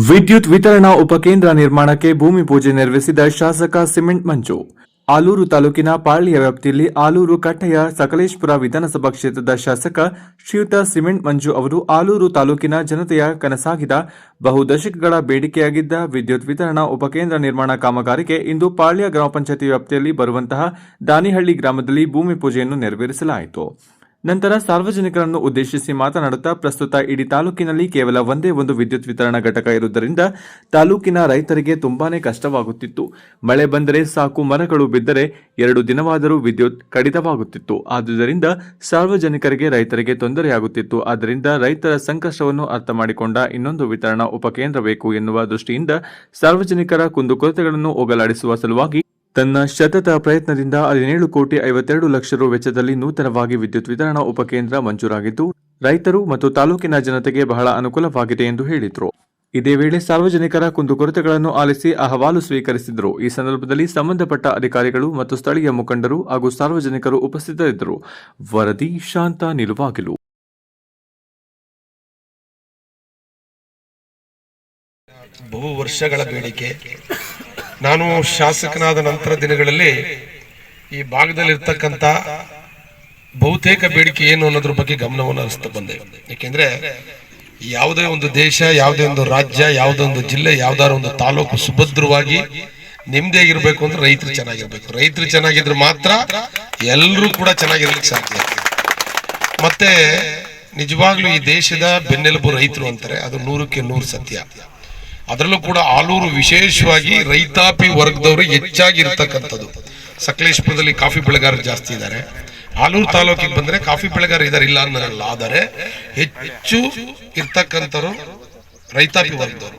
ವಿದ್ಯುತ್ ವಿತರಣಾ ಉಪಕೇಂದ್ರ ನಿರ್ಮಾಣಕ್ಕೆ ಭೂಮಿ ಪೂಜೆ ನೆರವೇರಿಸಿದ ಶಾಸಕ ಸಿಮೆಂಟ್ ಮಂಜು. ಆಲೂರು ತಾಲೂಕಿನ ಪಾಳ್ಯ ವ್ಯಾಪ್ತಿಯಲ್ಲಿ ಆಲೂರು ಕಟ್ಟೆಯ ಸಕಲೇಶಪುರ ವಿಧಾನಸಭಾ ಕ್ಷೇತ್ರದ ಶಾಸಕ ಶ್ರೀಯುತ ಸಿಮೆಂಟ್ ಮಂಜು ಅವರು ಆಲೂರು ತಾಲೂಕಿನ ಜನತೆಯ ಕನಸಾಗಿದ್ದ ಬಹುದಶಕಗಳ ಬೇಡಿಕೆಯಾಗಿದ್ದ ವಿದ್ಯುತ್ ವಿತರಣಾ ಉಪಕೇಂದ್ರ ನಿರ್ಮಾಣ ಕಾಮಗಾರಿಗೆ ಇಂದು ಪಾಳ್ಯ ಗ್ರಾಮ ಪಂಚಾಯತಿ ವ್ಯಾಪ್ತಿಯಲ್ಲಿ ಬರುವಂತಹ ದಾನಿಹಳ್ಳಿ ಗ್ರಾಮದಲ್ಲಿ ಭೂಮಿ ಪೂಜೆಯನ್ನು ನೆರವೇರಿಸಲಾಯಿತು. ನಂತರ ಸಾರ್ವಜನಿಕರನ್ನು ಉದ್ದೇಶಿಸಿ ಮಾತನಾಡುತ್ತಾ, ಪ್ರಸ್ತುತ ಇಡೀ ತಾಲೂಕಿನಲ್ಲಿ ಕೇವಲ ಒಂದೇ ಒಂದು ವಿದ್ಯುತ್ ವಿತರಣಾ ಘಟಕ ಇರುವುದರಿಂದ ತಾಲೂಕಿನ ರೈತರಿಗೆ ತುಂಬಾನೇ ಕಷ್ಟವಾಗುತ್ತಿತ್ತು. ಮಳೆ ಬಂದರೆ ಸಾಕು, ಮರಗಳು ಬಿದ್ದರೆ 2 ದಿನವಾದರೂ ವಿದ್ಯುತ್ ಕಡಿತವಾಗುತ್ತಿತ್ತು. ಆದುದರಿಂದ ಸಾರ್ವಜನಿಕರಿಗೆ, ರೈತರಿಗೆ ತೊಂದರೆಯಾಗುತ್ತಿತ್ತು. ಆದ್ದರಿಂದ ರೈತರ ಸಂಕಷ್ಟವನ್ನು ಅರ್ಥ ಮಾಡಿಕೊಂಡ ಇನ್ನೊಂದು ವಿತರಣಾ ಉಪಕೇಂದ್ರ ಬೇಕು ಎನ್ನುವ ದೃಷ್ಟಿಯಿಂದ ಸಾರ್ವಜನಿಕರ ಕುಂದುಕೊರತೆಗಳನ್ನು ಹೋಗಲಾಡಿಸುವ ಸಲುವಾಗಿ ತನ್ನ ಸತತ ಪ್ರಯತ್ನದಿಂದ 17,52,00,000 ರು ವೆಚ್ಚದಲ್ಲಿ ನೂತನವಾಗಿ ವಿದ್ಯುತ್ ವಿತರಣಾ ಉಪಕೇಂದ್ರ ಮಂಜೂರಾಗಿದ್ದು, ರೈತರು ಮತ್ತು ತಾಲೂಕಿನ ಜನತೆಗೆ ಬಹಳ ಅನುಕೂಲವಾಗಿದೆ ಎಂದು ಹೇಳಿದರು. ಇದೇ ವೇಳೆ ಸಾರ್ವಜನಿಕರ ಕುಂದುಕೊರತೆಗಳನ್ನು ಆಲಿಸಿ ಅಹವಾಲು ಸ್ವೀಕರಿಸಿದರು. ಈ ಸಂದರ್ಭದಲ್ಲಿ ಸಂಬಂಧಪಟ್ಟ ಅಧಿಕಾರಿಗಳು ಮತ್ತು ಸ್ಥಳೀಯ ಮುಖಂಡರು ಹಾಗೂ ಸಾರ್ವಜನಿಕರು ಉಪಸ್ಥಿತರಿದ್ದರು. ವರದಿ ಶಾಂತ ನಿಲುವಾಗಿಲು. ಬಹು ವರ್ಷಗಳ ಬೇಡಿಕೆ. ನಾನು ಶಾಸಕನಾದ ನಂತರ ದಿನಗಳಲ್ಲಿ ಈ ಭಾಗದಲ್ಲಿರ್ತಕ್ಕಂಥ ಬಹುತೇಕ ಬೇಡಿಕೆ ಏನು ಅನ್ನೋದ್ರ ಬಗ್ಗೆ ಗಮನವನ್ನು ಹರಿಸ್ತಾ ಬಂದೆ. ಯಾಕೆಂದ್ರೆ ಯಾವುದೇ ಒಂದು ದೇಶ, ಯಾವುದೇ ಒಂದು ರಾಜ್ಯ, ಯಾವುದೇ ಒಂದು ಜಿಲ್ಲೆ, ಯಾವ್ದಾದ್ರು ಒಂದು ತಾಲೂಕು ಸುಭದ್ರವಾಗಿ ನೆಮ್ಮದಿಯಾಗಿರ್ಬೇಕು ಅಂದ್ರೆ ರೈತರು ಚೆನ್ನಾಗಿರ್ಬೇಕು. ರೈತರು ಚೆನ್ನಾಗಿದ್ರೆ ಮಾತ್ರ ಎಲ್ಲರೂ ಕೂಡ ಚೆನ್ನಾಗಿರ್ಲಿಕ್ಕೆ ಸಾಧ್ಯ. ಮತ್ತೆ ನಿಜವಾಗ್ಲೂ ಈ ದೇಶದ ಬೆನ್ನೆಲುಬು ರೈತರು ಅಂತಾರೆ, ಅದು 100ಕ್ಕೆ 100 ಸತ್ಯ. ಅದರಲ್ಲೂ ಕೂಡ ಆಲೂರು ವಿಶೇಷವಾಗಿ ರೈತಾಪಿ ವರ್ಗದವರು ಹೆಚ್ಚಾಗಿ ಇರ್ತಕ್ಕಂಥದ್ದು. ಸಕಲೇಶಪುರದಲ್ಲಿ ಕಾಫಿ ಬೆಳೆಗಾರರು ಜಾಸ್ತಿ ಇದ್ದಾರೆ. ಆಲೂರು ತಾಲೂಕಿಗೆ ಬಂದ್ರೆ ಕಾಫಿ ಬೆಳೆಗಾರರು ಇದಾರೆ, ಇಲ್ಲ ಅನ್ನಲ್ಲ, ಆದರೆ ಹೆಚ್ಚು ಇರ್ತಕ್ಕಂಥವ್ರು ರೈತಾಪಿ ವರ್ಗದವರು.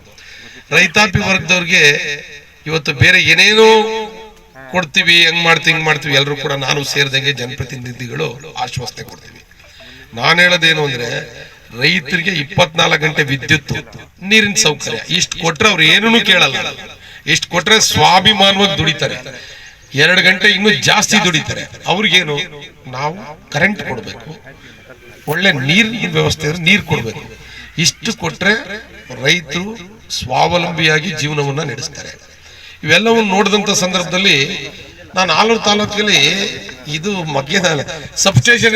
ರೈತಾಪಿ ವರ್ಗದವ್ರಿಗೆ ಇವತ್ತು ಬೇರೆ ಏನೇನೋ ಕೊಡ್ತೀವಿ, ಹೆಂಗ್ ಮಾಡ್ತೀವಿ ಎಲ್ಲರೂ ಕೂಡ ನಾನು ಸೇರಿದಂಗೆ ಜನಪ್ರತಿನಿಧಿಗಳು ಆಶ್ವಾಸನೆ ಕೊಡ್ತೀವಿ. ನಾನು ಹೇಳೋದೇನು ಅಂದ್ರೆ, ರೈತರಿಗೆ 24 ಗಂಟೆ ವಿದ್ಯುತ್, ನೀರಿನ ಸೌಕರ್ಯ ಇಷ್ಟು ಕೊಟ್ರೆ ಅವ್ರು ಏನೂ ಕೇಳಲ್ಲ. ಇಷ್ಟು ಕೊಟ್ರೆ ಸ್ವಾಭಿಮಾನವಾಗಿ ದುಡಿತಾರೆ. 2 ಗಂಟೆ ಇನ್ನೂ ಜಾಸ್ತಿ ದುಡಿತಾರೆ. ಅವ್ರಿಗೇನು, ನಾವು ಕರೆಂಟ್ ಕೊಡ್ಬೇಕು, ಒಳ್ಳೆ ನೀರಿನ ವ್ಯವಸ್ಥೆ ನೀರು ಕೊಡ್ಬೇಕು. ಇಷ್ಟು ಕೊಟ್ರೆ ರೈತರು ಸ್ವಾವಲಂಬಿಯಾಗಿ ಜೀವನವನ್ನ ನಡೆಸ್ತಾರೆ. ಇವೆಲ್ಲವನ್ನು ನೋಡಿದಂತ ಸಂದರ್ಭದಲ್ಲಿ ನಾನು ಆಲೂರು ತಾಲೂಕಲ್ಲಿ ಇದು ಮಗ್ಗೆದ ಸಬ್ಸ್ಟೇಷನ್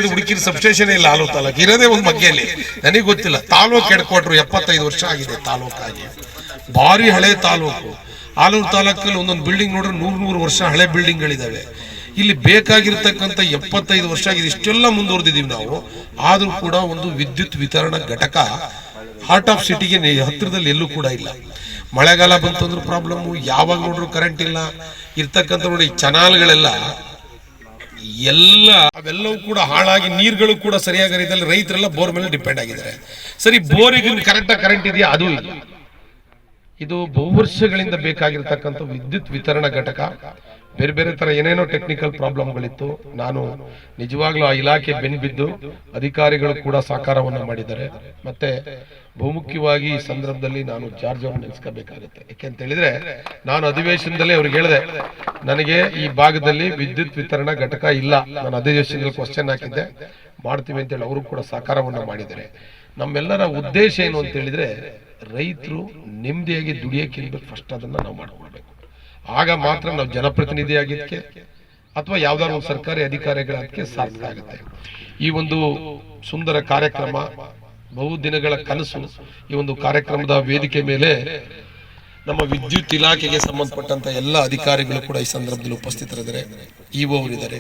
ಇದು ಹುಡುಕಿದ ಸಬ್ಸ್ಟೇಷನ್ ಇಲ್ಲ. ಆಲೂರು ತಾಲೂಕು ಇರೋದೇ ಒಂದು ಮಗ್ಗೆಯಲ್ಲಿ. ನನಗೆ ಗೊತ್ತಿಲ್ಲ. ತಾಲೂಕು ಹೆಡ್ಕ್ವಾರ್ಟರ್ 75 ವರ್ಷ ಆಗಿದೆ ತಾಲೂಕಾಗಿ. ಭಾರಿ ಹಳೆ ತಾಲೂಕು. ಆಲೂರು ತಾಲೂಕಲ್ಲಿ ಒಂದೊಂದು ಬಿಲ್ಡಿಂಗ್ ನೋಡ್ರೆ 100 ವರ್ಷ ಹಳೆ ಬಿಲ್ಡಿಂಗ್ಗಳಿದಾವೆ. ಇಲ್ಲಿ ಬೇಕಾಗಿರ್ತಕ್ಕಂಥ 75 ವರ್ಷ ಆಗಿದೆ. ಇಷ್ಟೆಲ್ಲ ಮುಂದುವರೆದಿದ್ದೀವಿ ನಾವು. ಆದ್ರೂ ಕೂಡ ಒಂದು ವಿದ್ಯುತ್ ವಿತರಣಾ ಘಟಕ ಹಾರ್ಟ್ ಆಫ್ ಸಿಟಿಗೆ ಹತ್ತಿರದಲ್ಲಿ ಎಲ್ಲೂ ಕೂಡ ಇಲ್ಲ. ಮಳೆಗಾಲ ಬಂತು ಅಂದ್ರೆ ಪ್ರಾಬ್ಲಮ್, ಯಾವಾಗ ನೋಡ್ರು ಕರೆಂಟ್ ಇಲ್ಲ. ಇರ್ತಕ್ಕಂಥ ನೋಡಿ ಚಾನಲ್ಗಳೆಲ್ಲ ಅವೆಲ್ಲವೂ ಕೂಡ ಹಾಳಾಗಿ, ನೀರುಗಳು ಕೂಡ ಸರಿಯಾಗಿ ಹರಿದಲ್ಲಿ ರೈತರೆಲ್ಲ ಬೋರ್ ಮೇಲೆ ಡಿಪೆಂಡ್ ಆಗಿದ್ದಾರೆ. ಸರಿ, ಬೋರಿಗೆ ಕರೆಂಟ್ ಇದೆಯಾ? ಅದು ಇಲ್ಲ. ಇದು ಬಹುವರ್ಷಗಳಿಂದ ಬೇಕಾಗಿರ್ತಕ್ಕಂಥ ವಿದ್ಯುತ್ ವಿತರಣಾ ಘಟಕ. ಬೇರೆ ಬೇರೆ ತರ ಏನೇನೋ ಟೆಕ್ನಿಕಲ್ ಪ್ರಾಬ್ಲಮ್ಗಳಿತ್ತು. ನಾನು ನಿಜವಾಗ್ಲೂ ಆ ಇಲಾಖೆ ಬೆನ್ಬಿದ್ದು ಅಧಿಕಾರಿಗಳು ಕೂಡ ಸಹಕಾರವನ್ನ ಮಾಡಿದ್ದಾರೆ. ಮತ್ತೆ ಬಹುಮುಖ್ಯವಾಗಿ ಈ ಸಂದರ್ಭದಲ್ಲಿ ನಾನು ಜಾರ್ಜ್ ಅವ್ರನ್ನ ನೆನೆಸ್ಕೋಬೇಕಾಗುತ್ತೆ. ಯಾಕೆಂತ ಹೇಳಿದ್ರೆ, ನಾನು ಅಧಿವೇಶನದಲ್ಲಿ ಅವ್ರಿಗೆ ಹೇಳಿದೆ, ನನಗೆ ಈ ಭಾಗದಲ್ಲಿ ವಿದ್ಯುತ್ ವಿತರಣಾ ಘಟಕ ಇಲ್ಲ. ನಾನು ಅಧಿವೇಶನದಲ್ಲಿ ಕ್ವಶನ್ ಹಾಕಿದ್ದೆ, ಮಾಡ್ತೀವಿ ಅಂತೇಳಿ ಅವರು ಕೂಡ ಸಹಕಾರವನ್ನ ಮಾಡಿದ್ದಾರೆ. ನಮ್ಮೆಲ್ಲರ ಉದ್ದೇಶ ಏನು ಅಂತ ಹೇಳಿದ್ರೆ, ರೈತರು ನೆಮ್ಮದಿಯಾಗಿ ದುಡಿಯಕ್ಕಿರ್ಬೇಕು. ಫಸ್ಟ್ ಅದನ್ನ ನಾವು ಮಾಡ್ಕೊಳ್ಬೇಕು. ಆಗ ಮಾತ್ರ ನಾವು ಜನಪ್ರತಿನಿಧಿ ಆಗಿದ್ದಕ್ಕೆ ಅಥವಾ ಯಾವ್ದಾದ್ರು ಒಂದು ಸರ್ಕಾರಿ ಅಧಿಕಾರಿಗಳಕ್ಕೆ ಸಾರ್ಥಕ ಆಗುತ್ತೆ. ಈ ಒಂದು ಸುಂದರ ಕಾರ್ಯಕ್ರಮ, ಬಹು ದಿನಗಳ ಕನಸು. ಈ ಒಂದು ಕಾರ್ಯಕ್ರಮದ ವೇದಿಕೆ ಮೇಲೆ ನಮ್ಮ ವಿದ್ಯುತ್ ಇಲಾಖೆಗೆ ಸಂಬಂಧಪಟ್ಟಂತ ಎಲ್ಲ ಅಧಿಕಾರಿಗಳು ಕೂಡ ಈ ಸಂದರ್ಭದಲ್ಲಿ ಉಪಸ್ಥಿತರಿದ್ದಾರೆ. ಇಒ ಅವರಿದ್ದಾರೆ,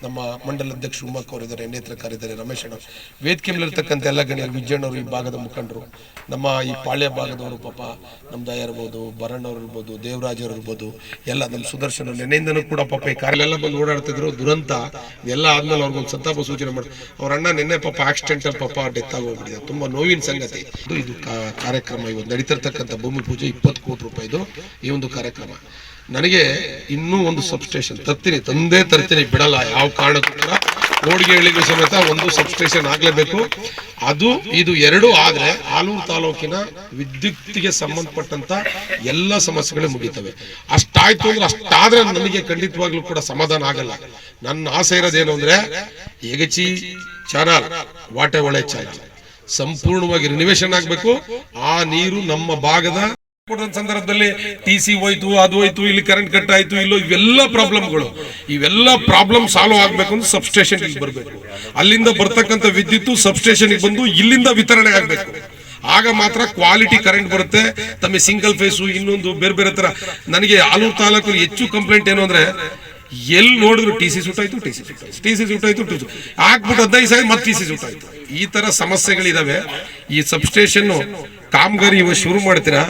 ನಮ್ಮ ಮಂಡಲ ಅಧ್ಯಕ್ಷ ಉಮ್ಮಕ್ ಅವರಿದ್ದಾರೆ, ನೇತ್ರಕಾರ ಇದ್ದಾರೆ, ರಮೇಶ್ ಅಣ್ಣ, ವೇದಿಕೆ ಮೇಲೆ ಇರ್ತಕ್ಕಂಥ ಎಲ್ಲ ಗಣ್ಯರು, ವಿಜಯಣ್ಣವರು, ಈ ಭಾಗದ ಮುಖಂಡರು, ನಮ್ಮ ಈ ಪಾಳ್ಯ ಭಾಗದವರು, ಪಾಪ ನಮ್ಮ ದಯ ಇರ್ಬೋದು, ಬರಣ್ಣವ್ರು ಇರ್ಬೋದು, ದೇವರಾಜ್ ಅವರು ಇರ್ಬೋದು, ಎಲ್ಲ ನಮ್ಮ ಸುದರ್ಶನ ನೆನೆಯಿಂದನೂ ಕೂಡ ಪಾಪ ಈ ಕಾರ್ಯೆಲ್ಲ ಬಂದು ಓಡಾಡ್ತಿದ್ರು. ದುರಂತ ಎಲ್ಲ ಆದ್ಮೇಲೆ ಅವ್ರಿಗೊಂದು ಸಂತಾಪ ಸೂಚನೆ ಮಾಡಿ, ಅವ್ರ ಅಣ್ಣ ನಿನ್ನೆ ಪಾಪ ಆಕ್ಸಿಡೆಂಟಲ್ ಪಾಪ ಡೆತ್ ಆಗೋಗ್ಬಿಟ್ಟಿದೆ. ತುಂಬಾ ನೋವಿನ ಸಂಗತಿ. ಇದು ಕಾರ್ಯಕ್ರಮ ಇವತ್ತು ನಡೀತಿರ್ತಕ್ಕಂಥ ಭೂಮಿ ಪೂಜೆ 20 ಕೋಟಿ ರೂಪಾಯಿದು ಈ ಒಂದು ಕಾರ್ಯಕ್ರಮ. ನನಗೆ ಇನ್ನೂ ಒಂದು ಸಬ್ಸ್ಟೇಷನ್ ತರ್ತೀನಿ, ಬಿಡಲ್ಲ ಯಾವ ಕಾರಣಕ್ಕೂ ಕೂಡ. ಓಡಿಗೆಗಳಿಗೂ ಸಮೇತ ಒಂದು ಸಬ್ಸ್ಟೇಷನ್ ಆಗ್ಲೇಬೇಕು. ಅದು ಇದು ಎರಡೂ ಆದ್ರೆ ಆಲೂರು ತಾಲೂಕಿನ ವಿದ್ಯುತ್ಗೆ ಸಂಬಂಧಪಟ್ಟಂತ ಎಲ್ಲ ಸಮಸ್ಯೆಗಳು ಮುಗಿತವೆ. ಅಷ್ಟಾಯ್ತು ಅಂದ್ರೆ, ಅಷ್ಟಾದ್ರೆ ನನಗೆ ಖಂಡಿತವಾಗ್ಲೂ ಕೂಡ ಸಮಾಧಾನ ಆಗಲ್ಲ. ನನ್ನ ಆಸೆ ಇರೋದೇನು ಅಂದ್ರೆ, ಎಗಚಿ ಚಾನಲ್, ವಾಟೆ ಒಳೆ ಚಾನಲ್, ಸಂಪೂರ್ಣವಾಗಿ ರಿನಿವೇಶನ್ ಆಗಬೇಕು. ಆ ನೀರು ನಮ್ಮ ಭಾಗದ ಸಂದರ್ಭದಲ್ಲಿ TC ಹೋಯ್ತು, ಅದು ಹೋಯ್ತು, ಇಲ್ಲಿ ಕರೆಂಟ್ ಕಟ್ ಆಯ್ತು, ಇಲ್ಲೋ ಇವೆಲ್ಲ ಪ್ರಾಬ್ಲಮ್ ಸಾಲ್ವ್ ಆಗ್ಬೇಕು ಅಂದ್ರೆ ಸಬ್ಸ್ಟೇಷನ್ ಬರಬೇಕು. ಅಲ್ಲಿಂದ ಬರ್ತಕ್ಕಂಥ ವಿದ್ಯುತ್ ಸಬ್ಸ್ಟೇಷನ್ ಬಂದು ಇಲ್ಲಿಂದ ವಿತರಣೆ ಆಗ್ಬೇಕು. ಆಗ ಮಾತ್ರ ಕ್ವಾಲಿಟಿ ಕರೆಂಟ್ ಬರುತ್ತೆ. ತಮಗೆ ಸಿಂಗಲ್ ಫೇಸು ಇನ್ನೊಂದು ಬೇರೆ ತರ. ನನಗೆ ಆಲೂರು ತಾಲೂಕು ಹೆಚ್ಚು ಕಂಪ್ಲೇಂಟ್ ಏನು ಅಂದ್ರೆ, ಎಲ್ಲಿ ನೋಡಿದ್ರು TC ಸುಟ್ಟಾಯ್ತು, ಹಾಕ್ಬಿಟ್ಟು 15 ಸಾವಿರ ಮತ್ತೆ TC ಸುಟ್ಟಾಯ್ತು. ಈ ತರ ಸಮಸ್ಯೆಗಳಿದಾವೆ. ಈ ಸಬ್ಸ್ಟೇಷನ್ ಕಾಮಗಾರಿ ಇವಾಗ ಶುರು ಮಾಡ್ತೀರಾ,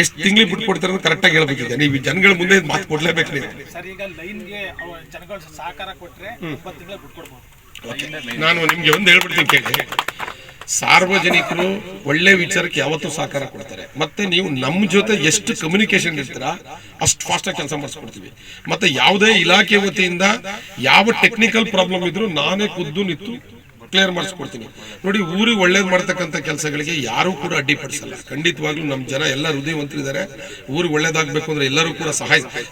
ಎಷ್ಟು ತಿಂಗಳಿಗೆ ಬಿಟ್ಟು ಕೊಡ್ತೀರ ಅಂತ ಕರೆಕ್ಟ್ ಆಗಿ ಹೇಳ್ಬೇಕಿದೆ. ನೀವು ಜನಗಳ ಮುಂದೆ ಮಾತು ಕೊಡ್ಲೇಬೇಕು ನೀವು. ನಾನು ನಿಮ್ಗೆ ಒಂದು ಹೇಳ್ಬಿಡ್ತೀನಿ ಕೇಳಿ. ಸಾರ್ವಜನಿಕರು ಒಳ್ಳೆ ವಿಚಾರಕ್ಕೆ ಯಾವತ್ತೂ ಸಹಕಾರ ಕೊಡ್ತಾರೆ. ಮತ್ತೆ ನೀವು ನಮ್ಮ ಜೊತೆ ಎಷ್ಟು ಕಮ್ಯುನಿಕೇಶನ್ ಇರ್ತೀರಾ ಅಷ್ಟು ಫಾಸ್ಟ್ ಆಗಿ ಕೆಲಸ ಮಾಡಿಸ್ಕೊಡ್ತೀವಿ. ಮತ್ತೆ ಯಾವುದೇ ಇಲಾಖೆ ವತಿಯಿಂದ ಯಾವ ಟೆಕ್ನಿಕಲ್ ಪ್ರಾಬ್ಲಮ್ ಇದ್ರೂ ನಾನೇ ಖುದ್ದು ನಿಂತು ಕ್ಲಿಯರ್ ಮಾಡಿಸ್ಕೊಡ್ತೀನಿ. ನೋಡಿ, ಊರಿಗೆ ಒಳ್ಳೇದು ಮಾಡ್ತಕ್ಕಂಥ ಕೆಲಸಗಳಿಗೆ ಯಾರು ಕೂಡ ಅಡ್ಡಿಪಡಿಸಲ್ಲ. ಖಂಡಿತವಾಗ್ಲೂ ನಮ್ಮ ಜನ ಎಲ್ಲ ಹೃದಯವಂತರಿದ್ದಾರೆ. ಊರಿಗೆ ಒಳ್ಳೇದಾಗಬೇಕು ಅಂದ್ರೆ ಎಲ್ಲರೂ ಕೂಡ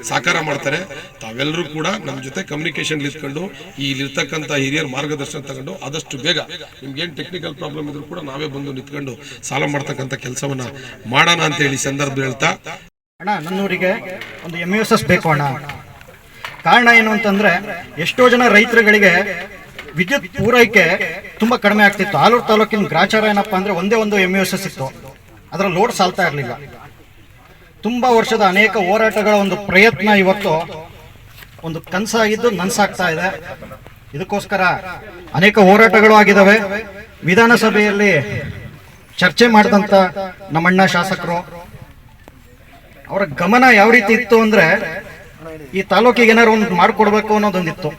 ಸಹಕಾರ ಮಾಡ್ತಾರೆ. ತಾವೆಲ್ಲರೂ ಕೂಡ ನಮ್ಮ ಜೊತೆ ಕಮ್ಯುನಿಕೇಶನ್ ಇಟ್ಕೊಂಡು ಇಲ್ಲಿರ್ತಕ್ಕಂಥ ಹಿರಿಯರ ಮಾರ್ಗದರ್ಶನ ತಗೊಂಡು ಆದಷ್ಟು ಬೇಗ ನಿಮ್ಗೇನು ಟೆಕ್ನಿಕಲ್ ಪ್ರಾಬ್ಲಮ್ ಇದ್ರೂ ಕೂಡ ನಾವೇ ಬಂದು ನಿಂತ್ಕೊಂಡು ಸಾಲ ಮಾಡ್ತಕ್ಕಂಥ ಕೆಲಸವನ್ನ ಮಾಡೋಣ ಅಂತ ಹೇಳಿ ಸಂದರ್ಭ ಹೇಳ್ತಾ, ಅಣ್ಣ ನನ್ನೂರಿಗೆ ಒಂದು MUSS ಬೇಕು ಅಣ್ಣ. ಕಾರಣ ಏನು ಅಂತಂದ್ರೆ, ಎಷ್ಟೋ ಜನ ರೈತರುಗಳಿಗೆ ವಿದ್ಯುತ್ ಪೂರೈಕೆ ತುಂಬಾ ಕಡಿಮೆ ಆಗ್ತಿತ್ತು. ಆಲೂರು ತಾಲೂಕಿನ ಗ್ರಾಚಾರ ಏನಪ್ಪಾ ಅಂದ್ರೆ ಒಂದು MUSS ಇತ್ತು, ಅದರ ಲೋಡ್ ಸಾಲ್ತಾ ಇರಲಿಲ್ಲ. ತುಂಬಾ ವರ್ಷದ ಅನೇಕ ಹೋರಾಟಗಳ ಒಂದು ಪ್ರಯತ್ನ ಇವತ್ತು ಒಂದು ಕನಸಾಗಿದ್ದು ನನಸಾಗ್ತಾ ಇದೆ. ಇದಕ್ಕೋಸ್ಕರ ಅನೇಕ ಹೋರಾಟಗಳು ಆಗಿದ್ದಾವೆ. ವಿಧಾನಸಭೆಯಲ್ಲಿ ಚರ್ಚೆ ಮಾಡಿದಂತ ನಮ್ಮಣ್ಣ ಶಾಸಕರು ಅವರ ಗಮನ ಯಾವ ರೀತಿ ಇತ್ತು ಅಂದ್ರೆ, ಈ ತಾಲೂಕಿಗೆ ಏನಾದ್ರು ಒಂದು ಮಾಡಿಕೊಡ್ಬೇಕು ಅನ್ನೋದೊಂದಿತ್ತು.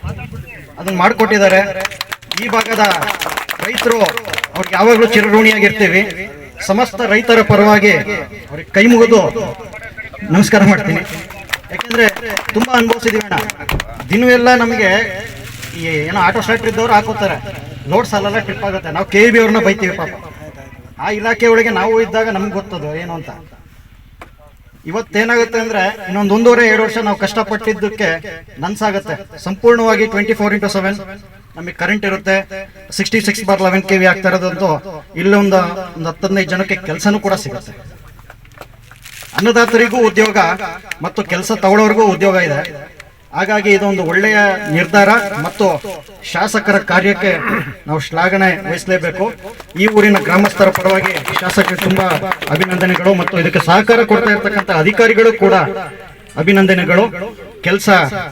ಅದನ್ನ ಮಾಡಿಕೊಟ್ಟಿದ್ದಾರೆ. ಈ ಭಾಗದ ರೈತರು ಅವ್ರಿಗೆ ಯಾವಾಗಲೂ ಚಿರಋಣಿಯಾಗಿರ್ತೀವಿ. ಸಮಸ್ತ ರೈತರ ಪರವಾಗಿ ಅವ್ರಿಗೆ ಕೈ ಮುಗಿದು ನಮಸ್ಕಾರ ಮಾಡ್ತೀನಿ. ಯಾಕೆಂದ್ರೆ ತುಂಬಾ ಅನುಭವಿಸಿದೀವಿ ಅಣ್ಣ. ದಿನವೆಲ್ಲ ನಮಗೆ ಈ ಏನೋ ಆಟೋ ಸ್ಟಾರ್ಟ್ ಇದ್ದವ್ರು ಹಾಕೋತಾರೆ, ಲೋಡ್ ಸಾಲೆಲ್ಲ ಟ್ರಿಪ್ ಆಗುತ್ತೆ. ನಾವು KEB ಅವ್ರನ್ನ ಬೈತೀವಿ ಪಾಪ. ಆ ಇಲಾಖೆ ಒಳಗೆ ನಾವು ಇದ್ದಾಗ ನಮ್ಗೆ ಗೊತ್ತದು ಏನು ಅಂತ. ಇವತ್ತೇನಾಗುತ್ತೆ ಅಂದ್ರೆ, ಇನ್ನೊಂದು 1.5-2 ವರ್ಷ ನಾವು ಕಷ್ಟಪಟ್ಟಿದ್ದಕ್ಕೆ ನನ್ಸಾಗತ್ತೆ. ಸಂಪೂರ್ಣವಾಗಿ 24x7 ನಮಗೆ ಕರೆಂಟ್ ಇರುತ್ತೆ. 66/11 kV ಆಗ್ತಾ ಇರೋದಂತೂ ಇಲ್ಲೊಂದು 10-15 ಜನಕ್ಕೆ ಕೆಲಸನೂ ಕೂಡ ಸಿಗುತ್ತೆ. ಅನ್ನದಾತರಿಗೂ ಉದ್ಯೋಗ ಮತ್ತು ಕೆಲಸ ತಗೊಳ್ಳೋರಿಗೂ ಉದ್ಯೋಗ ಇದೆ. ಹಾಗಾಗಿ ಇದೊಂದು ಒಳ್ಳೆಯ ನಿರ್ಧಾರ ಮತ್ತು ಶಾಸಕರ ಕಾರ್ಯಕ್ಕೆ ನಾವು ಶ್ಲಾಘನೆ ವಹಿಸಲೇಬೇಕು. ಈ ಊರಿನ ಗ್ರಾಮಸ್ಥರ ಪರವಾಗಿ ಶಾಸಕರಿಗೆ ತುಂಬಾ ಅಭಿನಂದನೆಗಳು ಮತ್ತು ಇದಕ್ಕೆ ಸಹಕಾರ ಕೊಡ್ತಾ ಇರ್ತಕ್ಕಂಥ ಅಧಿಕಾರಿಗಳು ಕೂಡ ಅಭಿನಂದನೆಗಳು. ಕೆಲಸ